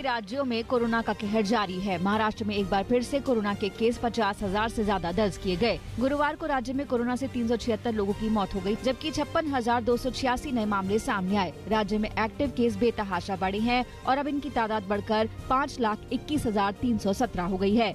राज्यों में कोरोना का कहर जारी है। महाराष्ट्र में एक बार फिर से कोरोना के केस 50,000 से ज्यादा दर्ज किए गए। गुरुवार को राज्य में कोरोना से 376 लोगों की मौत हो गई, जबकि 56,286 नए मामले सामने आए। राज्य में एक्टिव केस बेतहाशा बढ़े हैं और अब इनकी तादाद बढ़कर 5,21,317 हो गई है।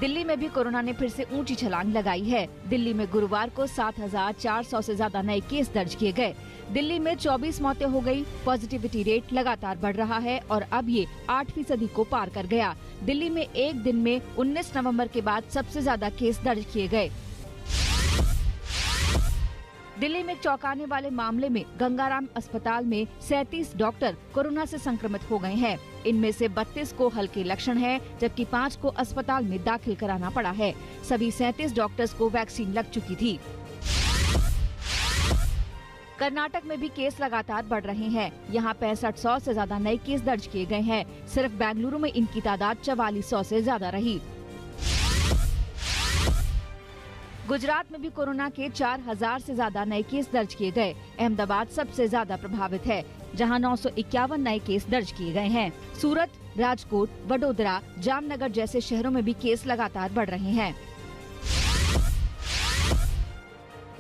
दिल्ली में भी कोरोना ने फिर से ऊंची छलांग लगाई है। दिल्ली में गुरुवार को 7,400 से ज्यादा नए केस दर्ज किए गए। दिल्ली में 24 मौतें हो गई। पॉजिटिविटी रेट लगातार बढ़ रहा है और अब ये 8% को पार कर गया। दिल्ली में एक दिन में 19 नवंबर के बाद सबसे ज्यादा केस दर्ज किए गए। दिल्ली में चौंकाने वाले मामले में गंगाराम अस्पताल में 37 डॉक्टर कोरोना से संक्रमित हो गए हैं। इनमें से 32 को हल्के लक्षण हैं, जबकि 5 को अस्पताल में दाखिल कराना पड़ा है। सभी 37 डॉक्टर्स को वैक्सीन लग चुकी थी। कर्नाटक में भी केस लगातार बढ़ रहे हैं। यहाँ 6500 से ज्यादा नए केस दर्ज किए गए हैं। सिर्फ बेंगलुरु में इनकी तादाद 4400 से ज्यादा रही। गुजरात में भी कोरोना के 4000 से ज्यादा नए केस दर्ज किए गए। अहमदाबाद सबसे ज्यादा प्रभावित है, जहां 951 नए केस दर्ज किए गए हैं। सूरत, राजकोट, वडोदरा, जामनगर जैसे शहरों में भी केस लगातार बढ़ रहे हैं।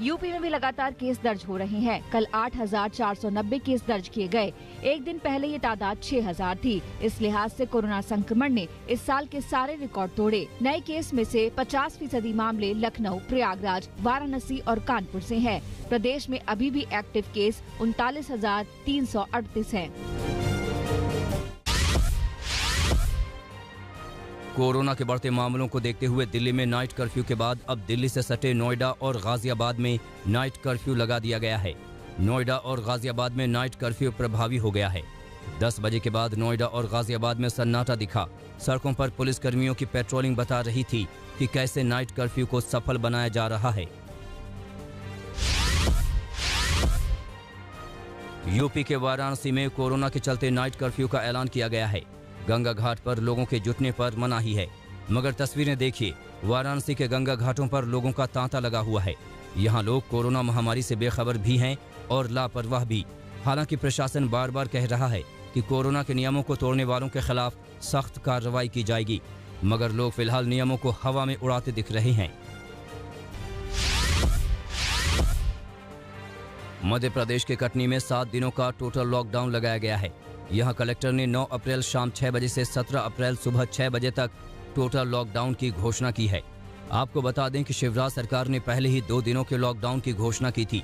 यूपी में भी लगातार केस दर्ज हो रहे हैं। कल 8,490 केस दर्ज किए गए। एक दिन पहले ये तादाद 6,000 थी। इस लिहाज से कोरोना संक्रमण ने इस साल के सारे रिकॉर्ड तोड़े। नए केस में से 50% मामले लखनऊ, प्रयागराज, वाराणसी और कानपुर से हैं। प्रदेश में अभी भी एक्टिव केस 39,338 हैं। कोरोना के बढ़ते मामलों को देखते हुए दिल्ली में नाइट कर्फ्यू के बाद अब दिल्ली से सटे नोएडा और गाजियाबाद में नाइट कर्फ्यू लगा दिया गया है। नोएडा और गाजियाबाद में नाइट कर्फ्यू प्रभावी हो गया है। 10 बजे के बाद नोएडा और गाजियाबाद में सन्नाटा दिखा। सड़कों पर पुलिस कर्मियों की पेट्रोलिंग बता रही थी कि कैसे नाइट कर्फ्यू को सफल बनाया जा रहा है। यूपी के वाराणसी में कोरोना के चलते नाइट कर्फ्यू का ऐलान किया गया है। गंगा घाट पर लोगों के जुटने पर मनाही है, मगर तस्वीरें देखिए, वाराणसी के गंगा घाटों पर लोगों का तांता लगा हुआ है। यहाँ लोग कोरोना महामारी से बेखबर भी हैं और लापरवाह भी। हालांकि प्रशासन बार बार कह रहा है कि कोरोना के नियमों को तोड़ने वालों के खिलाफ सख्त कार्रवाई की जाएगी, मगर लोग फिलहाल नियमों को हवा में उड़ाते दिख रहे हैं। मध्य प्रदेश के कटनी में 7 दिनों का टोटल लॉकडाउन लगाया गया है। यहाँ कलेक्टर ने 9 अप्रैल शाम 6 बजे से 17 अप्रैल सुबह 6 बजे तक टोटल लॉकडाउन की घोषणा की है। आपको बता दें कि शिवराज सरकार ने पहले ही 2 दिनों के लॉकडाउन की घोषणा की थी,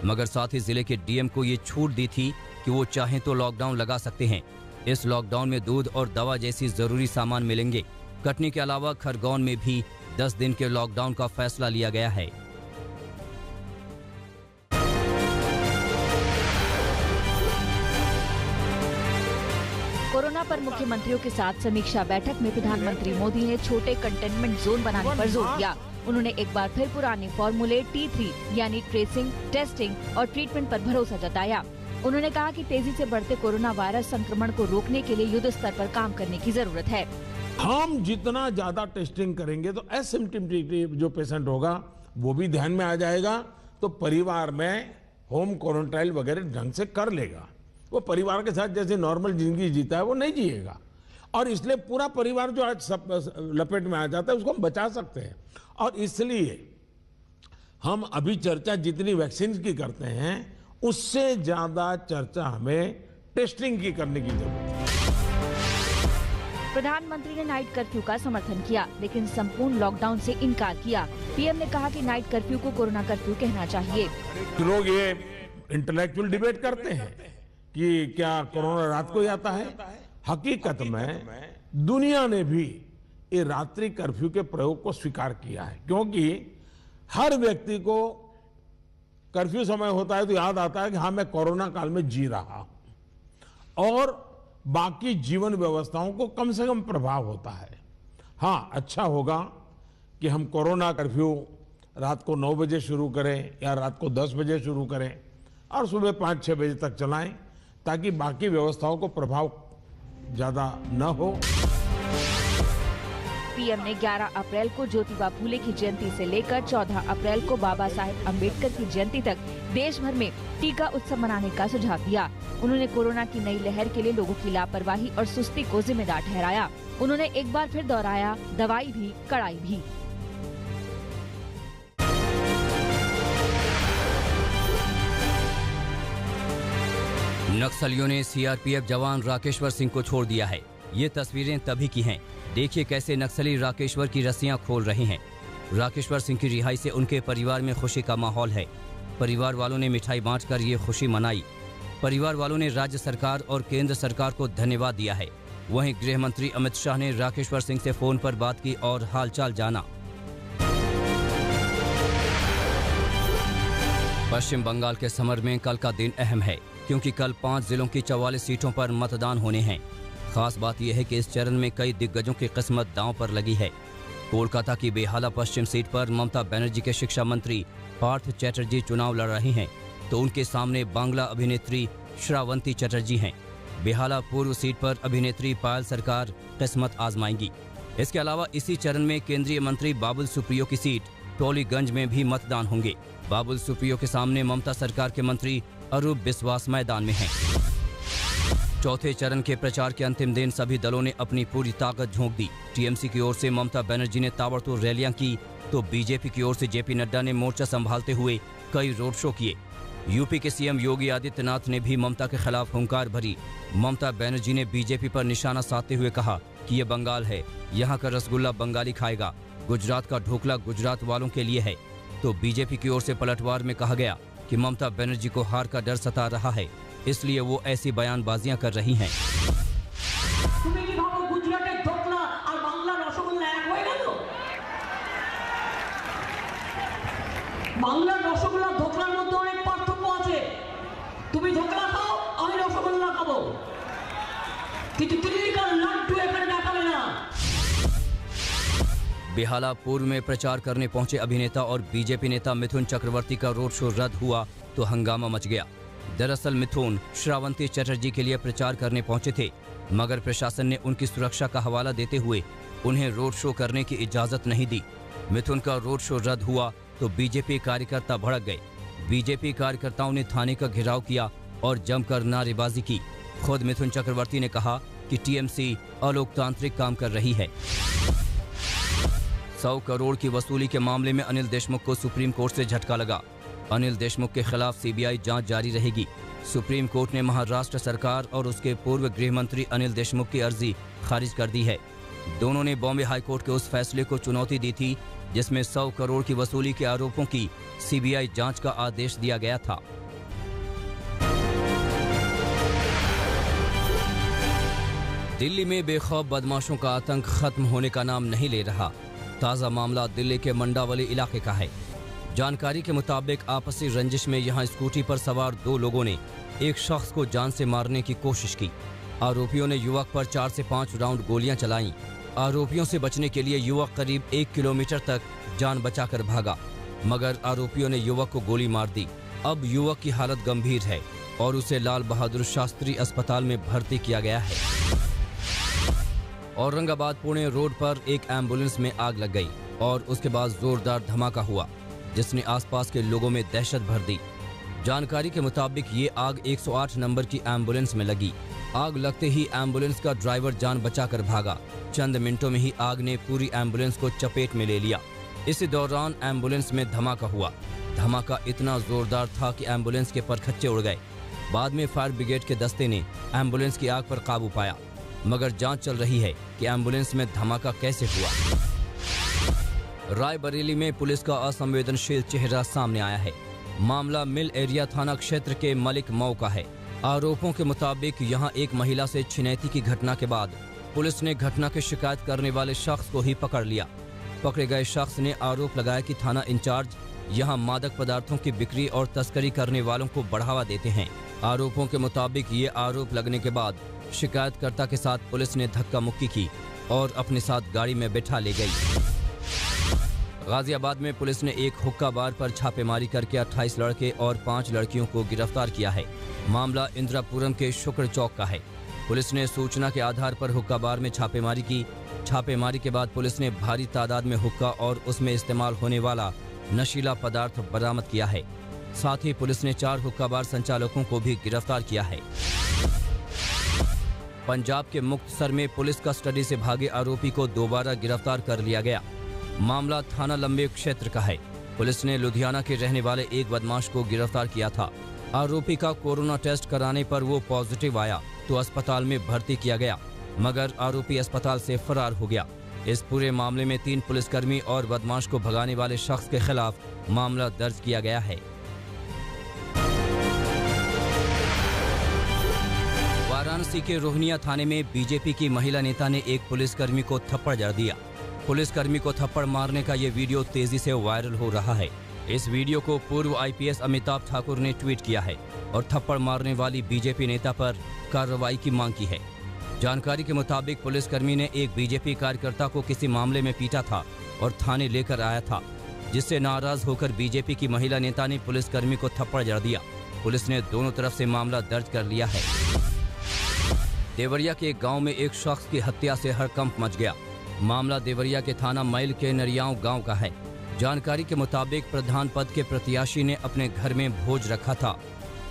मगर साथ ही जिले के डीएम को ये छूट दी थी कि वो चाहें तो लॉकडाउन लगा सकते हैं। इस लॉकडाउन में दूध और दवा जैसी जरूरी सामान मिलेंगे। कटनी के अलावा खरगोन में भी 10 दिन के लॉकडाउन का फैसला लिया गया है। कोरोना पर मुख्यमंत्रियों के साथ समीक्षा बैठक में प्रधानमंत्री मोदी ने छोटे कंटेनमेंट जोन बनाने पर जोर दिया। उन्होंने एक बार फिर पुराने फॉर्मूले T3 यानी ट्रेसिंग, टेस्टिंग और ट्रीटमेंट पर भरोसा जताया। उन्होंने कहा कि तेजी से बढ़ते कोरोना वायरस संक्रमण को रोकने के लिए युद्ध स्तर पर काम करने की जरूरत है। हम जितना ज्यादा टेस्टिंग करेंगे तो एसिम्प्टोमेटिक जो पेशेंट होगा वो भी ध्यान में आ जाएगा, तो परिवार में होम क्वारंटाइन वगैरह ढंग से कर लेगा। वो परिवार के साथ जैसे नॉर्मल जिंदगी जीता है वो नहीं जिएगा, और इसलिए पूरा परिवार जो आज सब लपेट में आ जाता है उसको हम बचा सकते हैं। और इसलिए हम अभी चर्चा जितनी वैक्सीन की करते हैं उससे ज्यादा चर्चा हमें टेस्टिंग की करने की जरूरत है। प्रधानमंत्री ने नाइट कर्फ्यू का समर्थन किया, लेकिन संपूर्ण लॉकडाउन से इनकार किया। पीएम ने कहा कि नाइट कर्फ्यू को कोरोना कर्फ्यू कहना चाहिए। लोग ये इंटेलेक्चुअल डिबेट करते हैं कि क्या कोरोना रात को ही आता है। हकीकत में दुनिया ने भी ये रात्रि कर्फ्यू के प्रयोग को स्वीकार किया है, क्योंकि हर व्यक्ति को कर्फ्यू समय होता है तो याद आता है कि हाँ मैं कोरोना काल में जी रहा हूं, और बाकी जीवन व्यवस्थाओं को कम से कम प्रभाव होता है। हाँ, अच्छा होगा कि हम कोरोना कर्फ्यू रात को 9 बजे शुरू करें या रात को 10 बजे शुरू करें और सुबह 5-6 बजे तक चलाएं, ताकि बाकी व्यवस्थाओं को प्रभाव ज्यादा न हो। पीएम ने 11 अप्रैल को ज्योतिबा फूले की जयंती से लेकर 14 अप्रैल को बाबा साहेब अम्बेडकर की जयंती तक देश भर में टीका उत्सव मनाने का सुझाव दिया। उन्होंने कोरोना की नई लहर के लिए लोगों की लापरवाही और सुस्ती को जिम्मेदार ठहराया। उन्होंने एक बार फिर दोहराया, दवाई भी कड़ाई भी। नक्सलियों ने सीआरपीएफ जवान राकेश्वर सिंह को छोड़ दिया है। ये तस्वीरें तभी की हैं। देखिए कैसे नक्सली राकेश्वर की रस्सियां खोल रहे हैं। राकेश्वर सिंह की रिहाई से उनके परिवार में खुशी का माहौल है। परिवार वालों ने मिठाई बांटकर ये खुशी मनाई। परिवार वालों ने राज्य सरकार और केंद्र सरकार को धन्यवाद दिया है। वहीं गृह मंत्री अमित शाह ने राकेश्वर सिंह से फोन पर बात की और हालचाल जाना। पश्चिम बंगाल के समर में कल का दिन अहम है, क्योंकि कल 5 जिलों की 44 सीटों पर मतदान होने हैं। खास बात यह है कि इस चरण में कई दिग्गजों की किस्मत दांव पर लगी है। कोलकाता की बेहाला पश्चिम सीट पर ममता बनर्जी के शिक्षा मंत्री पार्थ चैटर्जी चुनाव लड़ रहे हैं, तो उनके सामने बांग्ला अभिनेत्री श्रावंती चटर्जी हैं। बेहाला पूर्व सीट पर अभिनेत्री पायल सरकार किस्मत आजमाएंगी। इसके अलावा इसी चरण में केंद्रीय मंत्री बाबुल सुप्रियो की सीट टोलीगंज में भी मतदान होंगे। बाबुल सुप्रियो के सामने ममता सरकार के मंत्री अरूप बिस्वास मैदान में हैं। चौथे चरण के प्रचार के अंतिम दिन सभी दलों ने अपनी पूरी ताकत झोंक दी। टीएमसी की ओर से ममता बनर्जी ने ताबड़तोड़ रैलियां की, तो बीजेपी की ओर से जेपी नड्डा ने मोर्चा संभालते हुए कई रोड शो किए। यूपी के सीएम योगी आदित्यनाथ ने भी ममता के खिलाफ हुंकार भरी। ममता बनर्जी ने बीजेपी पर निशाना साधते हुए कहा कि ये बंगाल है, यहाँ का रसगुल्ला बंगाली खाएगा, गुजरात का ढोकला गुजरात वालों के लिए है। तो बीजेपी की ओर से पलटवार में कहा गया कि ममता बनर्जी को हार का डर सता रहा है, इसलिए वो ऐसी बयानबाजियां कर रही हैं। বাংলার রসগোল্লা ধোকলার মধ্যে অনেক পার্থক্য আছে। তুমি ধোকলা খাও, আমি রসগোল্লা খাবো, কিন্তু দিল্লিকার লাড্ডু এখানে দেখাবে না। बेहाला पूर्व में प्रचार करने पहुंचे अभिनेता और बीजेपी नेता मिथुन चक्रवर्ती का रोड शो रद्द हुआ तो हंगामा मच गया। दरअसल मिथुन श्रावंती चटर्जी के लिए प्रचार करने पहुंचे थे, मगर प्रशासन ने उनकी सुरक्षा का हवाला देते हुए उन्हें रोड शो करने की इजाजत नहीं दी। मिथुन का रोड शो रद्द हुआ तो बीजेपी कार्यकर्ता भड़क गए। बीजेपी कार्यकर्ताओं ने थाने का घेराव किया और जमकर नारेबाजी की। खुद मिथुन चक्रवर्ती ने कहा कि टीएमसी अलोकतांत्रिक काम कर रही है। 100 करोड़ की वसूली के मामले में अनिल देशमुख को सुप्रीम कोर्ट से झटका लगा। अनिल देशमुख के खिलाफ सीबीआई जांच जारी रहेगी। सुप्रीम कोर्ट ने महाराष्ट्र सरकार और उसके पूर्व गृह मंत्री अनिल देशमुख की अर्जी खारिज कर दी है। दोनों ने बॉम्बे हाईकोर्ट के उस फैसले को चुनौती दी थी जिसमें 100 करोड़ की वसूली के आरोपों की सीबीआई जांच का आदेश दिया गया था। दिल्ली में बेखौफ बदमाशों का आतंक खत्म होने का नाम नहीं ले रहा। ताज़ा मामला दिल्ली के मंडावली इलाके का है। जानकारी के मुताबिक आपसी रंजिश में यहां स्कूटी पर सवार 2 लोगों ने एक शख्स को जान से मारने की कोशिश की। आरोपियों ने युवक पर 4 से 5 राउंड गोलियां चलाईं। आरोपियों से बचने के लिए युवक करीब 1 किलोमीटर तक जान बचाकर भागा, मगर आरोपियों ने युवक को गोली मार दी। अब युवक की हालत गंभीर है और उसे लाल बहादुर शास्त्री अस्पताल में भर्ती किया गया है। औरंगाबाद पुणे रोड पर एक एम्बुलेंस में आग लग गई और उसके बाद जोरदार धमाका हुआ, जिसने आसपास के लोगों में दहशत भर दी। जानकारी के मुताबिक ये आग 108 नंबर की एम्बुलेंस में लगी। आग लगते ही एम्बुलेंस का ड्राइवर जान बचाकर भागा। चंद मिनटों में ही आग ने पूरी एम्बुलेंस को चपेट में ले लिया। इसी दौरान एम्बुलेंस में धमाका हुआ। धमाका इतना जोरदार था कि एम्बुलेंस के परखच्चे उड़ गए। बाद में फायर ब्रिगेड के दस्ते ने एम्बुलेंस की आग पर काबू पाया, मगर जांच चल रही है कि एम्बुलेंस में धमाका कैसे हुआ। रायबरेली में पुलिस का असंवेदनशील चेहरा सामने आया है। मामला मिल एरिया थाना क्षेत्र के मलिक मऊ का है। आरोपों के मुताबिक यहां एक महिला से छिनैती की घटना के बाद पुलिस ने घटना की शिकायत करने वाले शख्स को ही पकड़ लिया। पकड़े गए शख्स ने आरोप लगाया कि थाना इंचार्ज यहां मादक पदार्थों की बिक्री और तस्करी करने वालों को बढ़ावा देते हैं। आरोपों के मुताबिक ये आरोप लगने के बाद शिकायतकर्ता के साथ पुलिस ने धक्का मुक्की की और अपने साथ गाड़ी में बैठा ले गई। गाजियाबाद में पुलिस ने एक हुक्का बार पर छापेमारी करके 28 लड़के और 5 लड़कियों को गिरफ्तार किया है। मामला इंदिरापुरम के शुक्र चौक का है। पुलिस ने सूचना के आधार पर हुक्का बार में छापेमारी की। छापेमारी के बाद पुलिस ने भारी तादाद में हुक्का और उसमें इस्तेमाल होने वाला नशीला पदार्थ बरामद किया है। साथ ही पुलिस ने 4 हुक्का बार संचालकों को भी गिरफ्तार किया है। पंजाब के मुक्तसर में पुलिस कस्टडी से भागे आरोपी को दोबारा गिरफ्तार कर लिया गया। मामला थाना लंबे क्षेत्र का है। पुलिस ने लुधियाना के रहने वाले एक बदमाश को गिरफ्तार किया था। आरोपी का कोरोना टेस्ट कराने पर वो पॉजिटिव आया तो अस्पताल में भर्ती किया गया, मगर आरोपी अस्पताल से फरार हो गया। इस पूरे मामले में 3 पुलिसकर्मी और बदमाश को भगाने वाले शख्स के खिलाफ मामला दर्ज किया गया है। वाराणसी के रोहनिया थाने में बीजेपी की महिला नेता ने एक पुलिसकर्मी को थप्पड़ जड़ दिया। पुलिसकर्मी को थप्पड़ मारने का ये वीडियो तेजी से वायरल हो रहा है। इस वीडियो को पूर्व आईपीएस अमिताभ ठाकुर ने ट्वीट किया है और थप्पड़ मारने वाली बीजेपी नेता पर कार्रवाई की मांग की है। जानकारी के मुताबिक पुलिसकर्मी ने एक बीजेपी कार्यकर्ता को किसी मामले में पीटा था और थाने लेकर आया था, जिससे नाराज होकर बीजेपी की महिला नेता ने पुलिसकर्मी को थप्पड़ जड़ दिया। पुलिस ने दोनों तरफ से मामला दर्ज कर लिया है। देवरिया के एक गांव में एक शख्स की हत्या से हड़कंप मच गया। मामला देवरिया के थाना मैल के नरियाव गांव का है। जानकारी के मुताबिक प्रधान पद के प्रत्याशी ने अपने घर में भोज रखा था।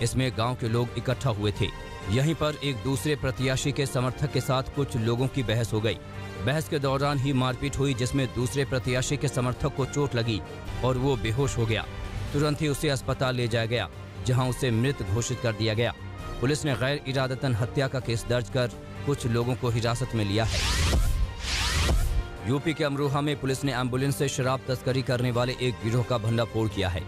इसमें गांव के लोग इकट्ठा हुए थे। यहीं पर एक दूसरे प्रत्याशी के समर्थक के साथ कुछ लोगों की बहस हो गई। बहस के दौरान ही मारपीट हुई, जिसमें दूसरे प्रत्याशी के समर्थक को चोट लगी और वो बेहोश हो गया। तुरंत ही उसे अस्पताल ले जाया गया, जहां उसे मृत घोषित कर दिया गया। पुलिस ने गैर इरादतन हत्या का केस दर्ज कर कुछ लोगों को हिरासत में लिया है। यूपी के अमरोहा में पुलिस ने एम्बुलेंस से शराब तस्करी करने वाले एक गिरोह का भंडाफोड़ किया है।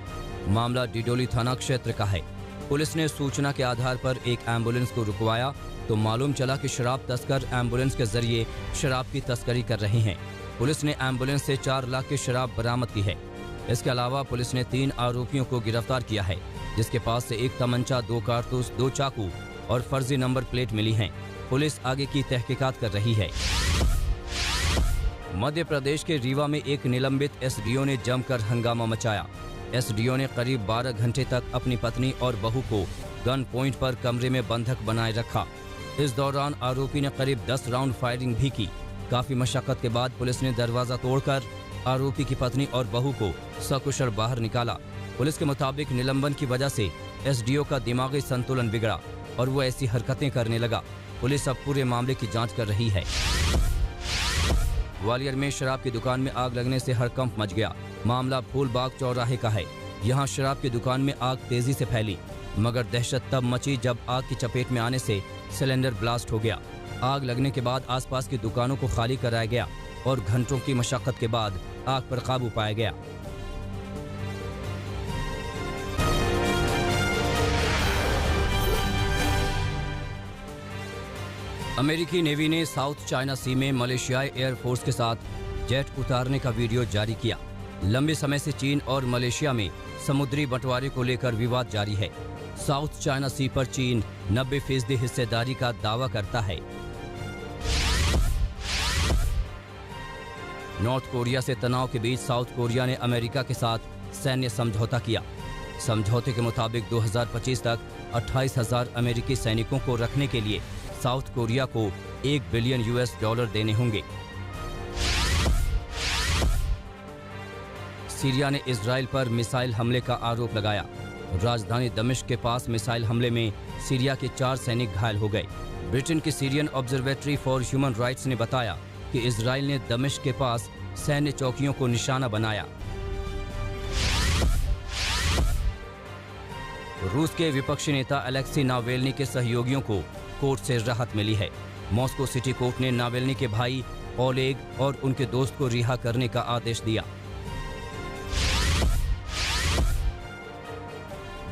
मामला डिडोली थाना क्षेत्र का है। पुलिस ने सूचना के आधार पर एक एम्बुलेंस को रुकवाया तो मालूम चला कि शराब तस्कर एम्बुलेंस के जरिए शराब की तस्करी कर रहे हैं। पुलिस ने एम्बुलेंस से 4 लाख की शराब बरामद की है। इसके अलावा पुलिस ने 3 आरोपियों को गिरफ्तार किया है, जिसके पास से 1 तमंचा, 2 कारतूस, 2 चाकू और फर्जी नंबर प्लेट मिली हैं। पुलिस आगे की तहकीकात कर रही है। मध्य प्रदेश के रीवा में एक निलंबित एसडीओ ने जमकर हंगामा मचाया। एसडीओ ने करीब 12 घंटे तक अपनी पत्नी और बहू को गन पॉइंट पर कमरे में बंधक बनाए रखा। इस दौरान आरोपी ने करीब 10 राउंड फायरिंग भी की। काफी मशक्कत के बाद पुलिस ने दरवाजा तोड़कर आरोपी की पत्नी और बहू को सकुशल बाहर निकाला। पुलिस के मुताबिक निलंबन की वजह से एसडीओ का दिमागी संतुलन बिगड़ा और वो ऐसी हरकतें करने लगा। पुलिस अब पूरे मामले की जांच कर रही है। ग्वालियर में शराब की दुकान में आग लगने से हड़कंप मच गया। मामला फूलबाग चौराहे का है। यहाँ शराब की दुकान में आग तेजी से फैली, मगर दहशत तब मची जब आग की चपेट में आने से सिलेंडर ब्लास्ट हो गया। आग लगने के बाद आसपास की दुकानों को खाली कराया गया और घंटों की मशक्कत के बाद आग पर काबू पाया गया। अमेरिकी नेवी ने साउथ चाइना सी में मलेशियाई एयरफोर्स के साथ जेट उतारने का वीडियो जारी किया। लंबे समय से चीन और मलेशिया में समुद्री बंटवारे को लेकर विवाद जारी है। साउथ चाइना सी पर चीन 90% हिस्सेदारी का दावा करता है। नॉर्थ कोरिया से तनाव के बीच साउथ कोरिया ने अमेरिका के साथ सैन्य समझौता किया। समझौते के मुताबिक 2025 तक 28,000 अमेरिकी सैनिकों को रखने के लिए साउथ कोरिया को $1 बिलियन देने होंगे। सीरिया ने इजराइल पर मिसाइल हमले का आरोप लगाया। राजधानी दमिश्क के पास मिसाइल हमले में सीरिया के 4 सैनिक घायल हो गए। ब्रिटेन की Syrian observatory for human rights ने बताया कि इजराइल ने दमिश्क के पास सैन्य चौकियों को निशाना बनाया। रूस के विपक्षी नेता अलेक्सी नावेल्नी के सहयोगियों को कोर्ट से राहत मिली है। मॉस्को सिटी कोर्ट ने नावेल्नी के भाई ओलेग और उनके दोस्त को रिहा करने का आदेश दिया।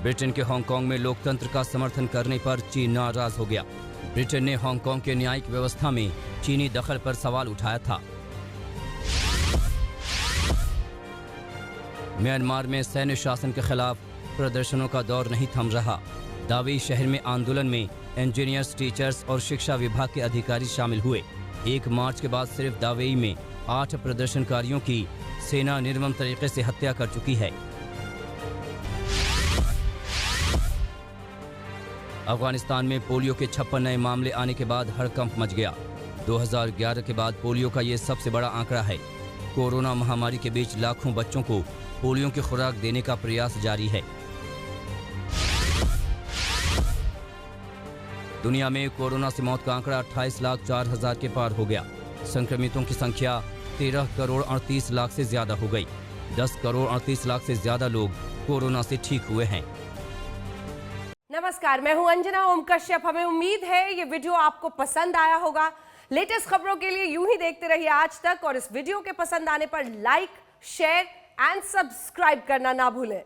ब्रिटेन के हांगकांग में लोकतंत्र का समर्थन करने पर चीन नाराज हो गया। ब्रिटेन ने हांगकांग के न्यायिक व्यवस्था में चीनी दखल पर सवाल उठाया था। म्यांमार में सैन्य शासन के खिलाफ प्रदर्शनों का दौर नहीं थम रहा। दावेई शहर में आंदोलन में इंजीनियर्स, टीचर्स और शिक्षा विभाग के अधिकारी शामिल हुए। 1 मार्च के बाद सिर्फ दावेई में 8 प्रदर्शनकारियों की सेना निर्मम तरीके से हत्या कर चुकी है। अफगानिस्तान में पोलियो के 56 नए मामले आने के बाद हड़कंप मच गया। 2011 के बाद पोलियो का ये सबसे बड़ा आंकड़ा है। कोरोना महामारी के बीच लाखों बच्चों को पोलियो की खुराक देने का प्रयास जारी है। दुनिया में कोरोना से मौत का आंकड़ा 28,04,000 के पार हो गया। संक्रमितों की संख्या 13,38,00,000 से ज्यादा हो गई। 10,38,00,000 से ज्यादा लोग कोरोना से ठीक हुए हैं। नमस्कार, मैं हूं अंजना ओम कश्यप। हमें उम्मीद है ये वीडियो आपको पसंद आया होगा। लेटेस्ट खबरों के लिए यूं ही देखते रहिए आज तक और इस वीडियो के पसंद आने पर लाइक, शेयर एंड सब्सक्राइब करना ना भूलें।